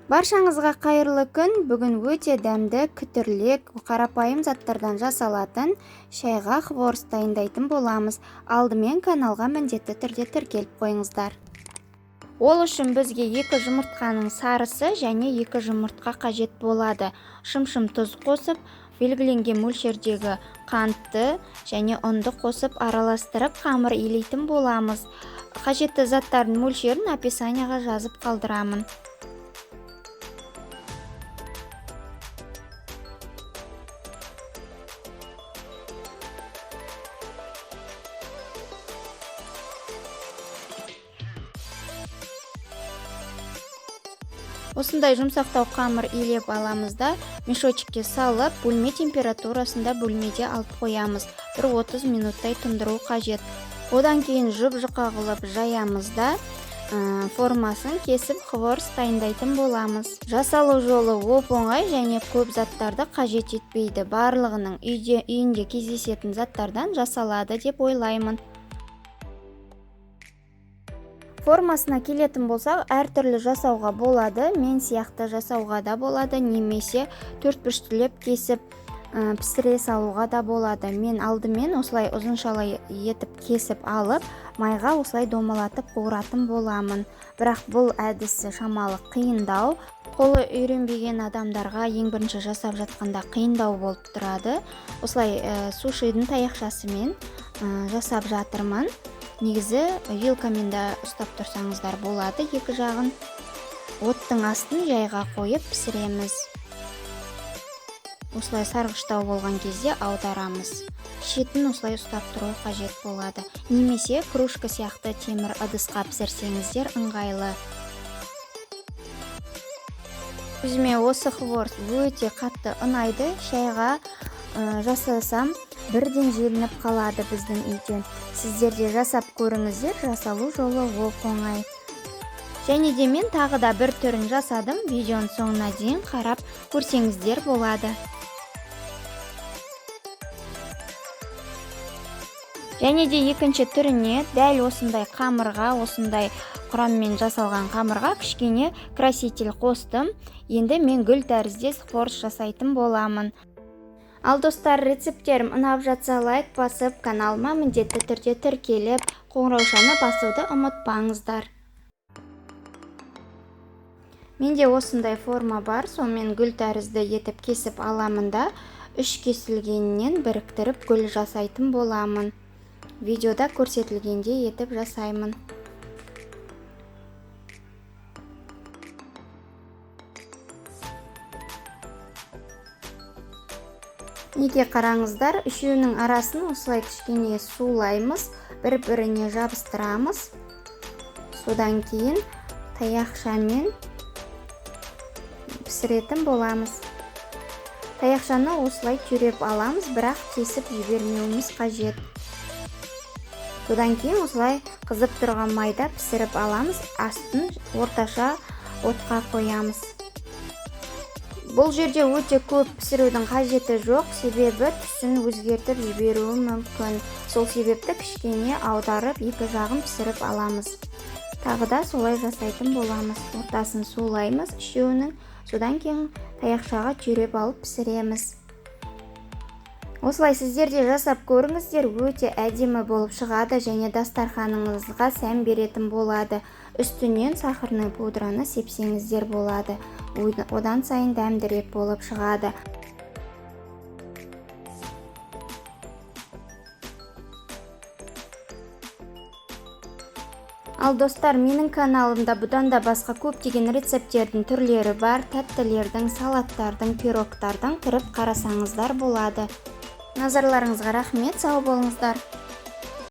Баршаңызға қайырлы күн. Бүгін өте дәмді, күтірлік, қарапайым заттардан жасалатын шайға хворс дайындайтын боламыз. Алдымен каналға міндетті түрде тіркеліп қойыңыздар. Ол үшін бізге 2 жұмыртқаның сарысы және 2 жұмыртқа қажет болады. Шым-шым тұз қосып, белгіленген мөлшердегі қантты және ұнды қосып араластырып қамыр илейтін боламыз. Қажетті заттардың мөлшерін описанияға жазып қалдырамын. Осындай жұмсақтау қамыр илеп аламыз да, мешочекке салып, бөлме температурасында бөлмеде алып қоямыз. 30 минуттай тұндыру қажет. Одан кейін жұп-жұқа қылып жаямыз да, формасын кесіп хворс дайындайтын боламыз. Жасалу жолы оп-оңай және көп заттарды қажет етпейді. Барлығының үйінде кездесетін заттардан жасалады деп ойлаймын. Формасына келетін болсақ, әртүрлі жасауға болады. Мен сияқты жасауға да болады, немесе төртбұрыштілеп кесіп пісіре салуға да болады. Мен алдымен осылай ұзыншалай етіп кесіп алып, майға осылай домалатып қуыратын боламын. Бірақ бұл әдісі шамалы қиындау. Қолы үйренбеген адамдарға ең бірінші жасап жатқанда қиындау болып тұрады. Осылай сушидің таяқшасымен жасап жатырмын. Негізі вилкамен де ұстап тұрсаңыздар болады. Екі жағын оттың астын жайға қойып пісіреміз. Осылай сарғыштау болған кезде аударамыз. Шетін осылай ұстап тұру қажет болады. Немесе кружка сияқты темір ыдысқа пісірсеңіздер ыңғайлы. Өзіме осы хворс өте қатты ұнайды. Шайға жасасам бірден желініп қалады біздің үйден. Сіздер де жасап көріңіздер, жасалу жолы оп-оңай. Және де мен тағы да бір түрін жасадым, видеоның соңына дейін қарап көрсеңіздер болады. Және де екінші түріне дәл осындай қамырға, осындай құраммен жасалған қамырға кішкене краситель қостым. Енді мен гүл тәріздес хворс жасайтын боламын. Ал достар, рецепттерім ұнап жатса лайк басып, каналыма міндетті түрде тіркеліп, қоңыраушаны басуды ұмытпаңыздар. Менде осындай форма бар, сонымен гүл тәрізді етіп кесіп аламын да, 3 кесілгеннен біріктіріп гүл жасайтын боламын. Видеода көрсетілгенде етіп жасаймын. Неге қараңыздар, үшеуінің арасын осылай кішкене сулаймыз, бір-біріне жабыстырамыз. Содан кейін таяқшамен пісіретін боламыз. Таяқшаны осылай түйреп аламыз, бірақ кесіп жібермеуіміз қажет. Содан кейін осылай қызып тұрған майда пісіріп аламыз, астын орташа отқа қоямыз. Бұл жерде өте көп пісірудің қажеті жоқ, себебі түсін өзгертіп жіберуі мүмкін. Сол себепті кішкене аударып, екі жағын пісіріп аламыз. Тағы да солай жасайтын боламыз. Ортасын сулаймыз үшеуінің, содан кейін таяқшаға түйреп алып пісіреміз. Осылай сіздер де жасап көріңіздер, өте әдемі болып шығады және дастарханыңызға сән беретін болады. Үстінен сахарный пудраны сепсеңіздер болады. Одан сайын дәмдірек болып шығады. Ал достар, менің каналымда бұдан да басқа көптеген рецепттердің түрлері бар. Тәттілердің, салаттардың, пирогтардың кіріп қарасаңыздар болады. Назарларыңызға рахмет, сау болыңыздар.